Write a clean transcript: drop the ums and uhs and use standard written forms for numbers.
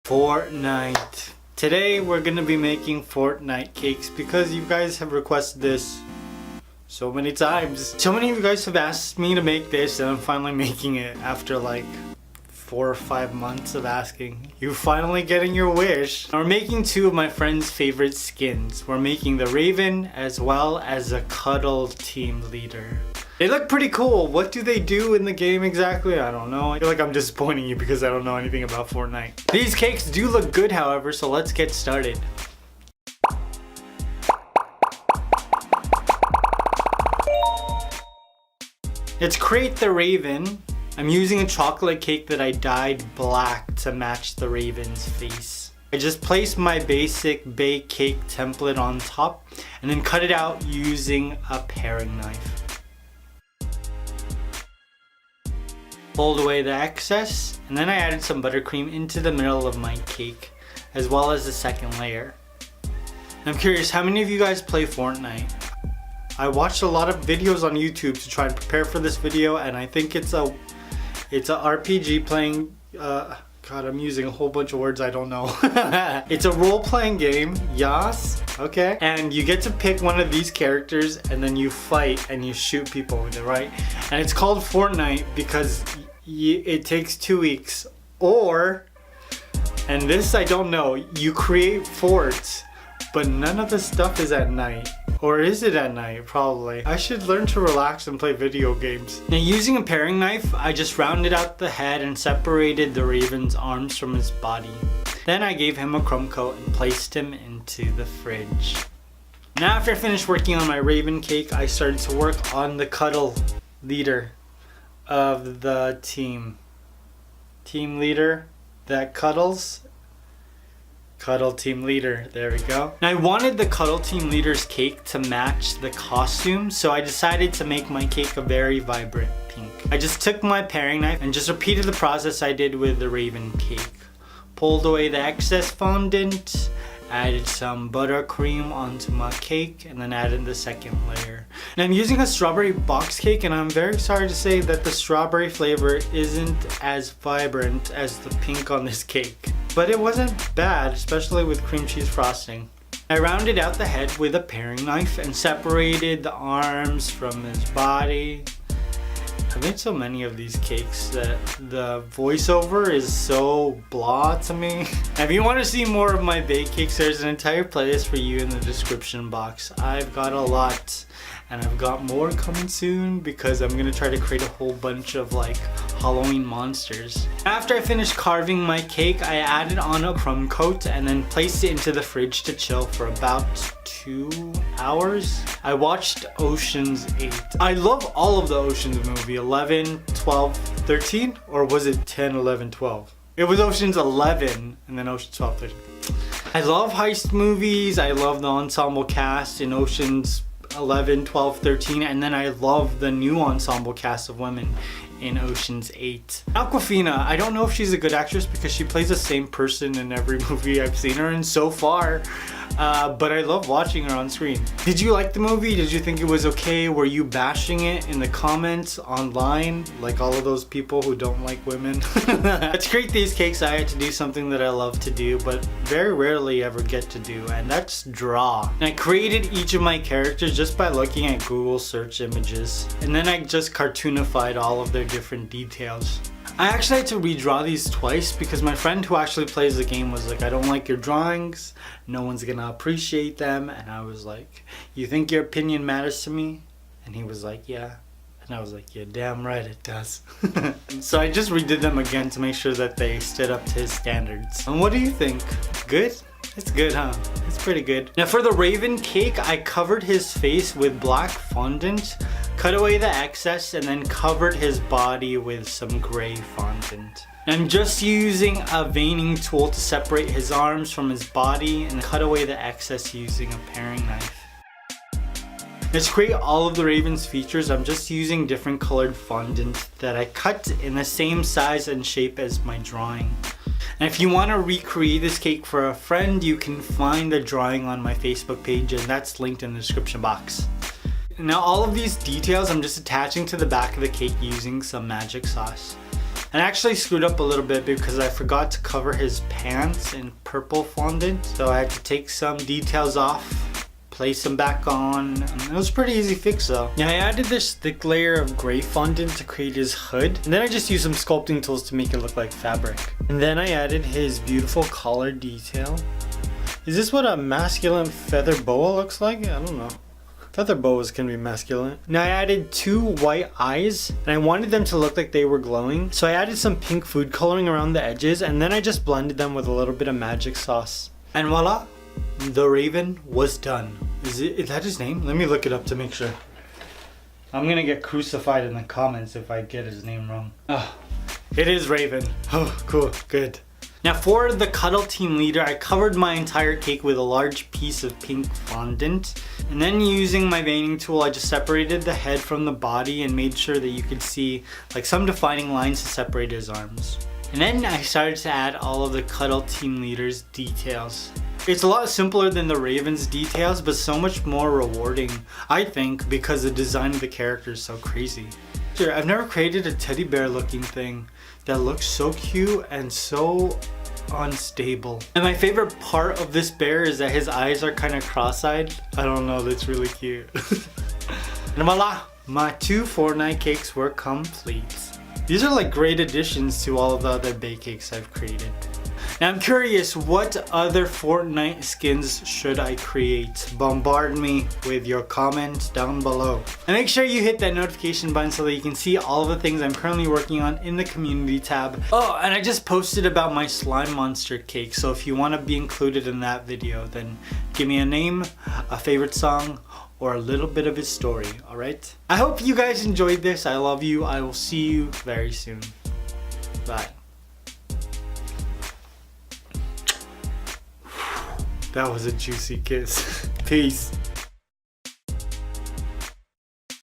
Fortnite. Today we're gonna be making Fortnite cakes because you guys have requested this so many times. So many of you guys have asked me to make this and I'm finally making it after like 4 or 5 months of asking. You finally getting your wish. We're making two of my friends' favorite skins. We're making the Raven as well as a Cuddle team leader. They look pretty cool. What do they do in the game exactly? I don't know. I feel like I'm disappointing you because I don't know anything about Fortnite. These cakes do look good, however, so let's get started. Let's create the Raven. I'm using a chocolate cake that I dyed black to match the Raven's face. I just placed my basic bake cake template on top and then cut it out using a paring knife. Pulled away the excess, and then I added some buttercream into the middle of my cake, as well as the second layer. I'm curious, how many of you guys play Fortnite? I watched a lot of videos on YouTube to try and prepare for this video, and I think it's a RPG playing, God, I'm using a whole bunch of words I don't know. It's a role-playing game, yes, okay. And you get to pick one of these characters and then you fight and you shoot people with it, right? And it's called Fortnite because it takes 2 weeks. Or, and this I don't know, you create forts, but none of the stuff is at night. Or is it at night? Probably. I should learn to relax and play video games. Now, using a paring knife, I just rounded out the head and separated the Raven's arms from his body. Then I gave him a crumb coat and placed him into the fridge. Now, after I finished working on my Raven cake, I started to work on the Cuddle leader of the team. Team leader that cuddles. Cuddle team leader, there we go. Now, I wanted the Cuddle team leader's cake to match the costume, so I decided to make my cake a very vibrant pink. I just took my paring knife and just repeated the process I did with the Raven cake. Pulled away the excess fondant, added some buttercream onto my cake, and then added the second layer. Now, I'm using a strawberry box cake, and I'm very sorry to say that the strawberry flavor isn't as vibrant as the pink on this cake. But it wasn't bad, especially with cream cheese frosting. I rounded out the head with a paring knife and separated the arms from his body. I've made so many of these cakes that the voiceover is so blah to me. If you want to see more of my bake cakes, there's an entire playlist for you in the description box. I've got a lot, and I've got more coming soon because I'm gonna try to create a whole bunch of like Halloween monsters. After I finished carving my cake, I added on a crumb coat and then placed it into the fridge to chill for about 2 hours. I watched Ocean's 8. I love all of the Ocean's movie, 11, 12, 13, or was it 10, 11, 12? It was Ocean's 11 and then Ocean's 12, 13. I love heist movies. I love the ensemble cast in Ocean's 11, 12, 13, and then I love the new ensemble cast of women in Ocean's 8. Awkwafina, I don't know if she's a good actress because she plays the same person in every movie I've seen her in so far. But I love watching her on screen. Did you like the movie? Did you think it was okay? Were you bashing it in the comments online like all of those people who don't like women? To create these cakes, I had to do something that I love to do but very rarely ever get to do, and that's draw. And I created each of my characters just by looking at Google search images, and then I just cartoonified all of their different details. I actually had to redraw these twice because my friend who actually plays the game was like, I don't like your drawings, no one's gonna appreciate them. And I was like, you think your opinion matters to me? And he was like, yeah. And I was like, yeah, damn right it does. So I just redid them again to make sure that they stood up to his standards. And what do you think? Good? It's good, huh? It's pretty good. Now for the Raven cake, I covered his face with black fondant, cut away the excess, and then covered his body with some gray fondant. I'm just using a veining tool to separate his arms from his body and cut away the excess using a paring knife. Now, to create all of the Raven's features, I'm just using different colored fondant that I cut in the same size and shape as my drawing. And if you want to recreate this cake for a friend, you can find the drawing on my Facebook page, and that's linked in the description box. Now all of these details I'm just attaching to the back of the cake using some magic sauce. And I actually screwed up a little bit because I forgot to cover his pants in purple fondant. So I had to take some details off, place them back on. It was a pretty easy fix though. Now I added this thick layer of gray fondant to create his hood. And then I just used some sculpting tools to make it look like fabric. And then I added his beautiful collar detail. Is this what a masculine feather boa looks like? I don't know. Feather boas can be masculine. Now I added 2 white eyes and I wanted them to look like they were glowing. So I added some pink food coloring around the edges and then I just blended them with a little bit of magic sauce. And voila, the raven was done. Is that his name? Let me look it up to make sure. I'm gonna get crucified in the comments if I get his name wrong. Oh, it is Raven. Oh, cool, good. Now for the Cuddle team leader, I covered my entire cake with a large piece of pink fondant. And then using my veining tool, I just separated the head from the body and made sure that you could see like some defining lines to separate his arms. And then I started to add all of the Cuddle team leader's details. It's a lot simpler than the Raven's details, but so much more rewarding, I think, because the design of the character is so crazy. Sure, I've never created a teddy bear looking thing that looks so cute and so unstable. And my favorite part of this bear is that his eyes are kind of cross-eyed. I don't know, that's really cute. And voila, my 2 Fortnite cakes were complete. These are like great additions to all of the other bake cakes I've created. Now I'm curious, what other Fortnite skins should I create? Bombard me with your comments down below. And make sure you hit that notification button so that you can see all of the things I'm currently working on in the community tab. Oh, and I just posted about my slime monster cake, so if you want to be included in that video, then give me a name, a favorite song, or a little bit of his story, alright? I hope you guys enjoyed this. I love you. I will see you very soon. Bye. That was a juicy kiss. Peace.